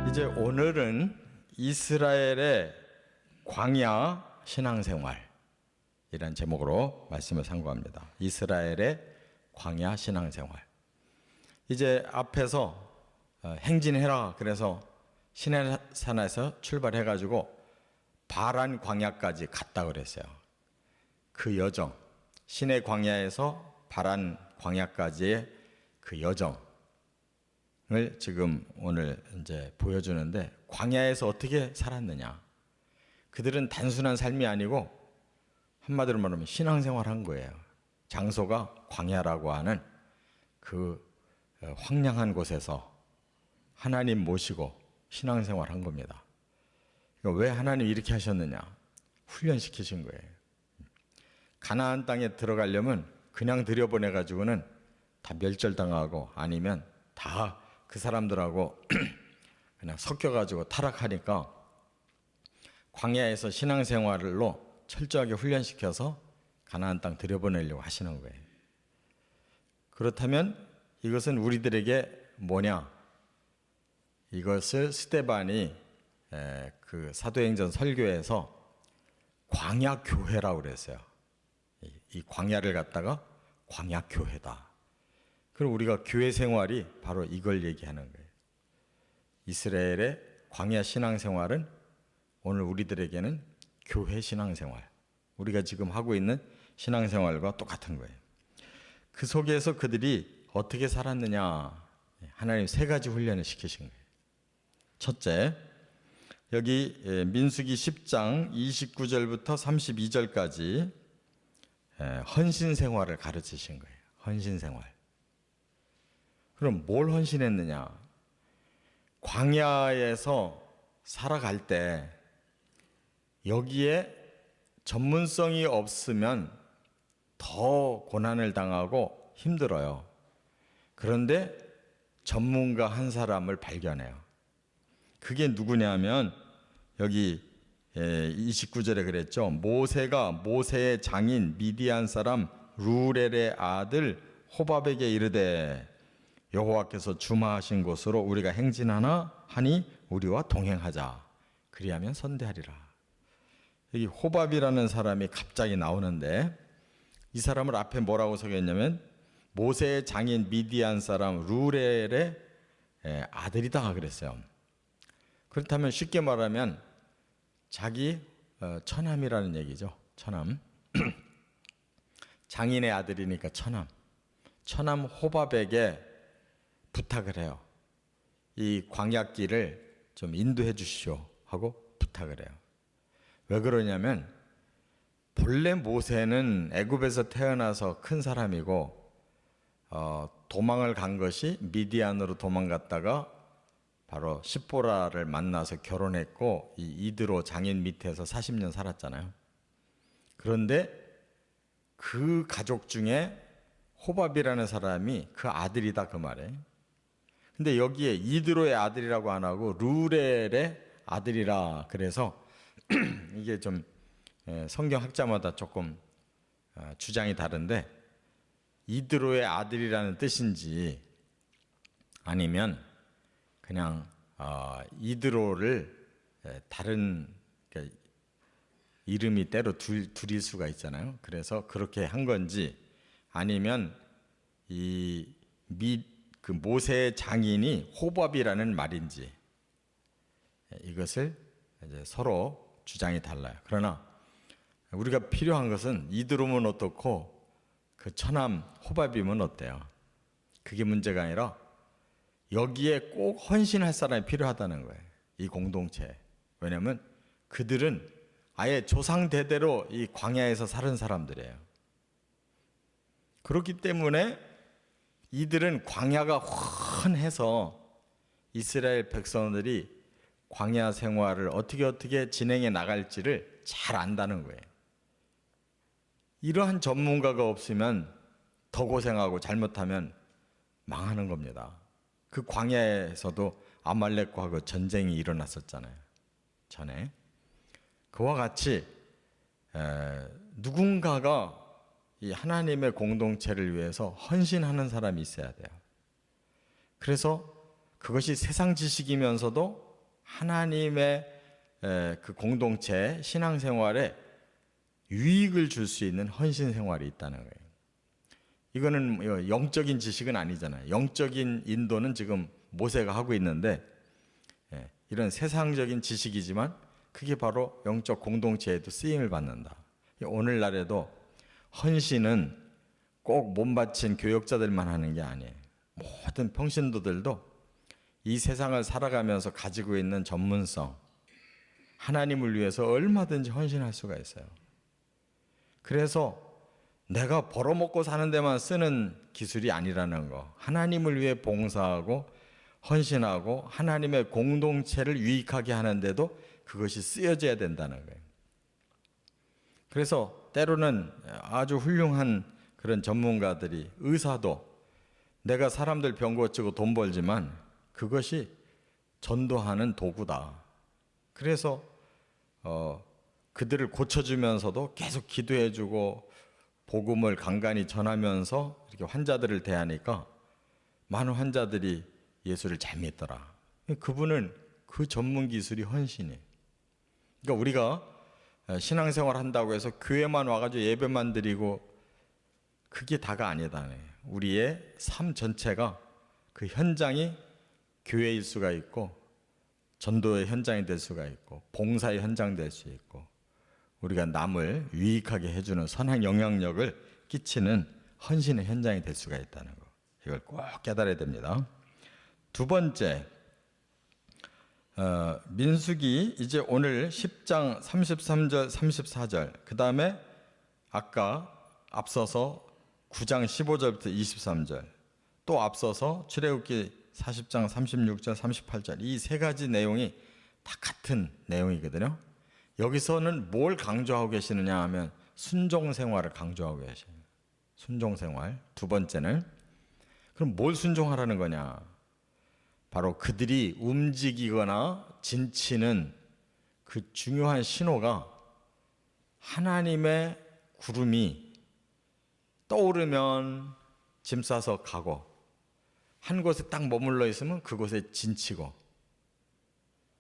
이제 오늘은 이스라엘의 광야 신앙생활이라는 제목으로 말씀을 상고합니다. 이스라엘의 광야 신앙생활. 이제 앞에서 행진해라 그래서 시내산에서 출발해가지고 바란 광야까지 갔다 그랬어요. 그 여정, 시내 광야에서 바란 광야까지의 그 여정을 지금 오늘 이제 보여주는데, 광야에서 어떻게 살았느냐. 그들은 단순한 삶이 아니고 한마디로 말하면 신앙생활한 거예요. 장소가 광야라고 하는 그 황량한 곳에서 하나님 모시고 신앙생활한 겁니다. 그러니까 왜 하나님 이렇게 하셨느냐? 훈련시키신 거예요. 가나안 땅에 들어가려면 그냥 들여보내가지고는 다 멸절당하고 아니면 다 그 사람들하고 그냥 섞여가지고 타락하니까 광야에서 신앙생활로 철저하게 훈련시켜서 가나안 땅 들여보내려고 하시는 거예요. 그렇다면 이것은 우리들에게 뭐냐? 이것을 스데반이 그 사도행전 설교에서 광야교회라고 그랬어요. 이 광야를 갖다가 광야교회다. 그럼 우리가 교회 생활이 바로 이걸 얘기하는 거예요. 이스라엘의 광야 신앙생활은 오늘 우리들에게는 교회 신앙생활, 우리가 지금 하고 있는 신앙생활과 똑같은 거예요. 그 속에서 그들이 어떻게 살았느냐, 하나님 세 가지 훈련을 시키신 거예요. 첫째, 여기 민수기 10장 29절부터 32절까지 헌신생활을 가르치신 거예요. 헌신생활. 그럼 뭘 헌신했느냐? 광야에서 살아갈 때 여기에 전문성이 없으면 더 고난을 당하고 힘들어요. 그런데 전문가 한 사람을 발견해요. 그게 누구냐면 여기 29절에 그랬죠. 모세가 모세의 장인 미디안 사람 루렐의 아들 호밥에게 이르되 여호와께서 주마하신 곳으로 우리가 행진하나 하니 우리와 동행하자. 그리하면 선대하리라. 여기 호밥이라는 사람이 갑자기 나오는데, 이 사람을 앞에 뭐라고 적였냐면 모세의 장인 미디안 사람 루렐의 아들이다 그랬어요. 그렇다면 쉽게 말하면 자기 처남이라는 얘기죠. 처남. 장인의 아들이니까 처남 호밥에게 부탁을 해요. 이 광야길을 좀 인도해 주시오 하고 부탁을 해요. 왜 그러냐면 본래 모세는 애굽에서 태어나서 큰 사람이고 도망을 간 것이 미디안으로 도망갔다가 바로 십보라를 만나서 결혼했고 이 이드로 장인 밑에서 40년 살았잖아요. 그런데 그 가족 중에 호밥이라는 사람이 그 아들이다 그 말이에요. 근데 여기에 이드로의 아들이라고 안 하고 루렐의 아들이라 그래서 이게 좀 성경학자마다 조금 주장이 다른데, 이드로의 아들이라는 뜻인지 아니면 그냥 이드로를 다른 그러니까 이름이 때로 둘일 수가 있잖아요. 그래서 그렇게 한 건지 아니면 그 모세의 장인이 호밥이라는 말인지, 이것을 이제 서로 주장이 달라요. 그러나 우리가 필요한 것은 이드로면 어떻고 그 처남 호밥이면 어때요? 그게 문제가 아니라 여기에 꼭 헌신할 사람이 필요하다는 거예요. 이 공동체. 왜냐하면 그들은 아예 조상 대대로 이 광야에서 사는 사람들이에요. 그렇기 때문에 이들은 광야가 훤해서 이스라엘 백성들이 광야 생활을 어떻게 진행해 나갈지를 잘 안다는 거예요. 이러한 전문가가 없으면 더 고생하고 잘못하면 망하는 겁니다. 그 광야에서도 아말렉과 전쟁이 일어났었잖아요. 전에. 그와 같이 누군가가 이 하나님의 공동체를 위해서 헌신하는 사람이 있어야 돼요. 그래서 그것이 세상 지식이면서도 하나님의 그 공동체 신앙생활에 유익을 줄 수 있는 헌신 생활이 있다는 거예요. 이거는 영적인 지식은 아니잖아요. 영적인 인도는 지금 모세가 하고 있는데 이런 세상적인 지식이지만 그게 바로 영적 공동체에도 쓰임을 받는다. 오늘날에도 헌신은 꼭 몸바친 교역자들만 하는 게 아니에요. 모든 평신도들도 이 세상을 살아가면서 가지고 있는 전문성, 하나님을 위해서 얼마든지 헌신할 수가 있어요. 그래서 내가 벌어먹고 사는 데만 쓰는 기술이 아니라는 거, 하나님을 위해 봉사하고 헌신하고 하나님의 공동체를 유익하게 하는데도 그것이 쓰여져야 된다는 거예요. 그래서 때로는 아주 훌륭한 그런 전문가들이, 의사도 내가 사람들 병 고치고 돈 벌지만 그것이 전도하는 도구다. 그래서 그들을 고쳐주면서도 계속 기도해주고 복음을 간간히 전하면서 이렇게 환자들을 대하니까 많은 환자들이 예수를 잘 믿더라. 그분은 그 전문 기술이 헌신이에요. 그러니까 우리가 신앙생활 한다고 해서 교회만 와가지고 예배만 드리고 그게 다가 아니다. 우리의 삶 전체가 그 현장이 교회일 수가 있고 전도의 현장이 될 수가 있고 봉사의 현장 될 수 있고 우리가 남을 유익하게 해주는 선한 영향력을 끼치는 헌신의 현장이 될 수가 있다는 거. 이걸 꼭 깨달아야 됩니다. 두 번째, 민수기 이제 오늘 10장 33절 34절 그 다음에 아까 앞서서 9장 15절부터 23절 또 앞서서 출애굽기 40장 36절 38절 이 세 가지 내용이 다 같은 내용이거든요. 여기서는 뭘 강조하고 계시느냐 하면 순종생활을 강조하고 계셔요. 순종생활. 두 번째는 그럼 뭘 순종하라는 거냐? 바로 그들이 움직이거나 진치는 그 중요한 신호가 하나님의 구름이 떠오르면 짐 싸서 가고 한 곳에 딱 머물러 있으면 그곳에 진치고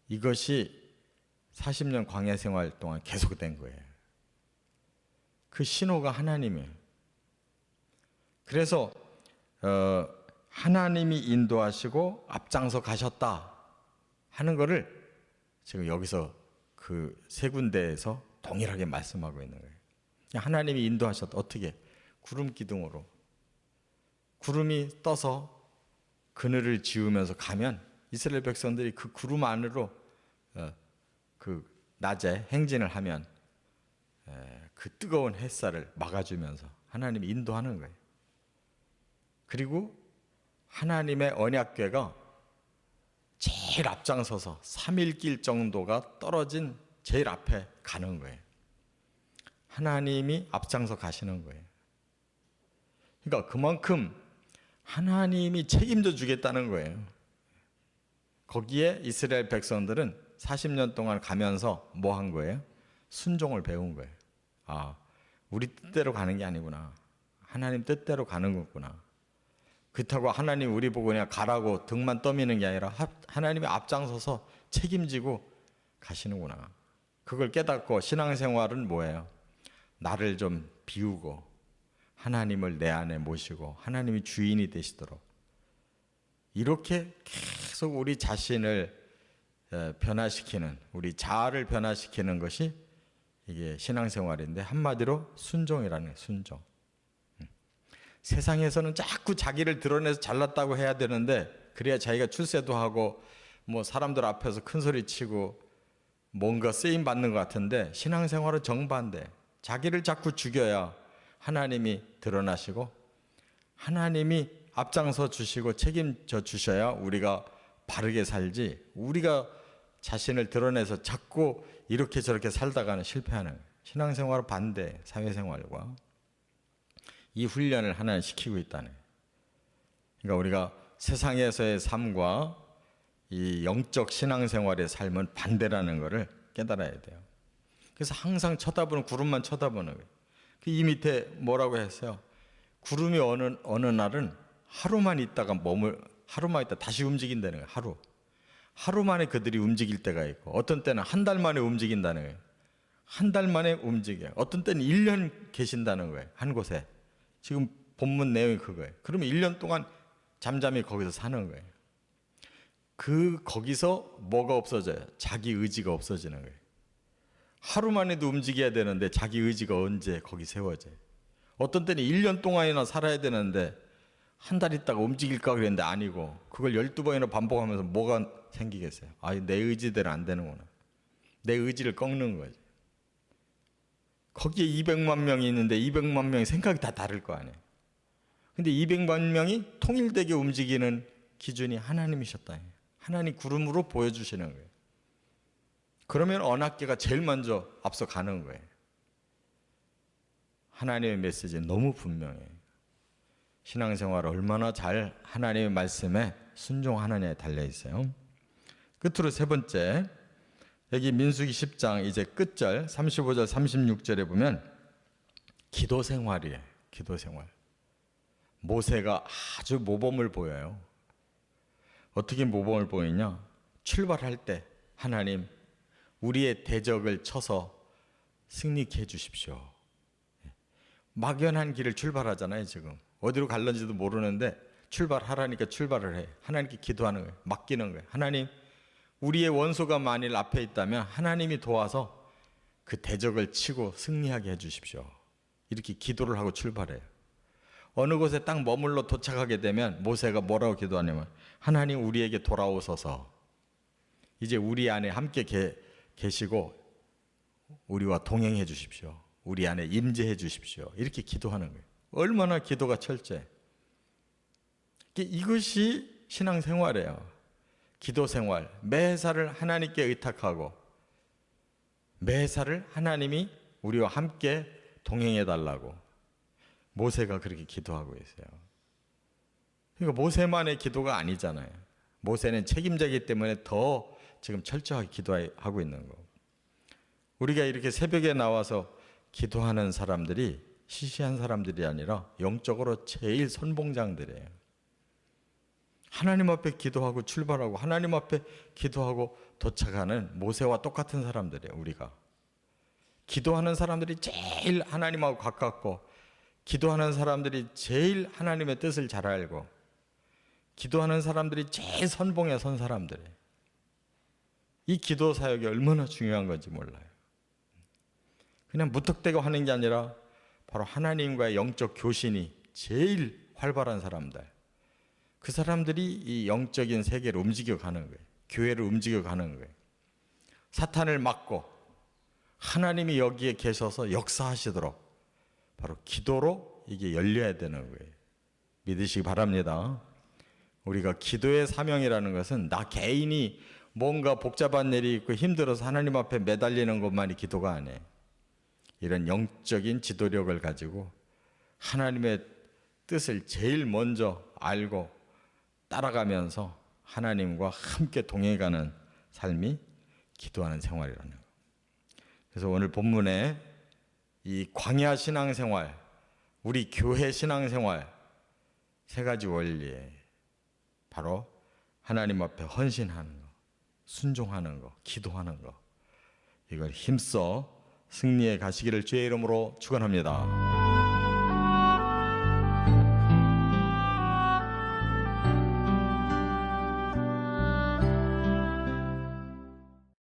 이것이 40년 광야 생활 동안 계속된 거예요. 그 신호가 하나님이에요. 그래서 하나님이 인도하시고 앞장서 가셨다 하는 거를 지금 여기서 그 세 군데에서 동일하게 말씀하고 있는 거예요. 하나님이 인도하셨다. 어떻게? 구름 기둥으로. 구름이 떠서 그늘을 지우면서 가면 이스라엘 백성들이 그 구름 안으로 그 낮에 행진을 하면 그 뜨거운 햇살을 막아주면서 하나님이 인도하는 거예요. 그리고 하나님의 언약궤가 제일 앞장서서 3일길 정도가 떨어진 제일 앞에 가는 거예요. 하나님이 앞장서 가시는 거예요. 그러니까 그만큼 하나님이 책임져 주겠다는 거예요. 거기에 이스라엘 백성들은 40년 동안 가면서 뭐 한 거예요? 순종을 배운 거예요. 아, 우리 뜻대로 가는 게 아니구나. 하나님 뜻대로 가는 거구나. 그렇다고 하나님 우리 보고 그냥 가라고 등만 떠미는 게 아니라 하나님이 앞장서서 책임지고 가시는구나. 그걸 깨닫고 신앙생활은 뭐예요? 나를 좀 비우고 하나님을 내 안에 모시고 하나님이 주인이 되시도록 이렇게 계속 우리 자신을 변화시키는 우리 자아를 변화시키는 것이 이게 신앙생활인데 한마디로 순종이라는 거예요. 순종. 세상에서는 자꾸 자기를 드러내서 잘났다고 해야 되는데 그래야 자기가 출세도 하고 뭐 사람들 앞에서 큰 소리 치고 뭔가 쓰임 받는 것 같은데 신앙생활은 정반대. 자기를 자꾸 죽여야 하나님이 드러나시고 하나님이 앞장서 주시고 책임져 주셔야 우리가 바르게 살지 우리가 자신을 드러내서 자꾸 이렇게 저렇게 살다가는 실패하는 신앙생활 반대 사회생활과 이 훈련을 하나님 시키고 있다는. 그러니까 우리가 세상에서의 삶과 이 영적 신앙생활의 삶은 반대라는 것을 깨달아야 돼요. 그래서 항상 쳐다보는 구름만 쳐다보는 거예요. 이 밑에 뭐라고 했어요? 구름이 어느 날은 하루만 있다 다시 움직인다는 거예요. 하루 만에 그들이 움직일 때가 있고 어떤 때는 한 달 만에 움직인다는 거예요. 한 달 만에 움직여요. 어떤 때는 1년 계신다는 거예요. 한 곳에. 지금 본문 내용이 그거예요. 그러면 1년 동안 잠잠히 거기서 사는 거예요. 거기서 뭐가 없어져요? 자기 의지가 없어지는 거예요. 하루 만에도 움직여야 되는데 자기 의지가 언제 거기 세워져요? 어떤 때는 1년 동안이나 살아야 되는데 한 달 있다가 움직일까 그랬는데 아니고 그걸 12번이나 반복하면서 뭐가 생기겠어요? 내 의지대로 안 되는구나. 내 의지를 꺾는 거죠. 거기에 200만 명이 있는데 200만 명의 생각이 다 다를 거 아니에요. 근데 200만 명이 통일되게 움직이는 기준이 하나님이셨다. 하나님 구름으로 보여주시는 거예요. 그러면 언약궤가 제일 먼저 앞서 가는 거예요. 하나님의 메시지는 너무 분명해요. 신앙생활을 얼마나 잘 하나님의 말씀에 순종하느냐에 달려있어요. 끝으로 세 번째, 여기 민수기 10장 이제 끝절 35절 36절에 보면 기도생활이에요. 기도생활. 모세가 아주 모범을 보여요. 어떻게 모범을 보이냐? 출발할 때 하나님 우리의 대적을 쳐서 승리케 해주십시오. 막연한 길을 출발하잖아요. 지금 어디로 갈는지도 모르는데 출발하라니까 출발을 해. 하나님께 기도하는 거예요. 맡기는 거예요. 하나님 우리의 원수가 만일 앞에 있다면 하나님이 도와서 그 대적을 치고 승리하게 해주십시오. 이렇게 기도를 하고 출발해요. 어느 곳에 딱 머물러 도착하게 되면 모세가 뭐라고 기도하냐면 하나님 우리에게 돌아오소서. 이제 우리 안에 함께 계시고 우리와 동행해 주십시오. 우리 안에 임재해 주십시오. 이렇게 기도하는 거예요. 얼마나 기도가 철저해. 이것이 신앙생활이에요. 기도생활. 매사를 하나님께 의탁하고 매사를 하나님이 우리와 함께 동행해 달라고 모세가 그렇게 기도하고 있어요. 그러니까 모세만의 기도가 아니잖아요. 모세는 책임자이기 때문에 더 지금 철저하게 기도하고 있는 거고. 우리가 이렇게 새벽에 나와서 기도하는 사람들이 시시한 사람들이 아니라 영적으로 제일 선봉장들이에요. 하나님 앞에 기도하고 출발하고 하나님 앞에 기도하고 도착하는 모세와 똑같은 사람들이에요. 우리가 기도하는 사람들이 제일 하나님하고 가깝고 기도하는 사람들이 제일 하나님의 뜻을 잘 알고 기도하는 사람들이 제일 선봉에 선 사람들이에요. 이 기도 사역이 얼마나 중요한 건지 몰라요. 그냥 무턱대고 하는 게 아니라 바로 하나님과의 영적 교신이 제일 활발한 사람들, 그 사람들이 이 영적인 세계를 움직여가는 거예요. 교회를 움직여가는 거예요. 사탄을 막고 하나님이 여기에 계셔서 역사하시도록 바로 기도로 이게 열려야 되는 거예요. 믿으시기 바랍니다. 우리가 기도의 사명이라는 것은 나 개인이 뭔가 복잡한 일이 있고 힘들어서 하나님 앞에 매달리는 것만이 기도가 아니에요. 이런 영적인 지도력을 가지고 하나님의 뜻을 제일 먼저 알고 따라가면서 하나님과 함께 동행해가는 삶이 기도하는 생활이라는 거예요. 그래서 오늘 본문에 이 광야 신앙생활, 우리 교회 신앙생활 세 가지 원리에 바로 하나님 앞에 헌신하는 거, 순종하는 거, 기도하는 거, 이걸 힘써 승리에 가시기를 주의 이름으로 축원합니다.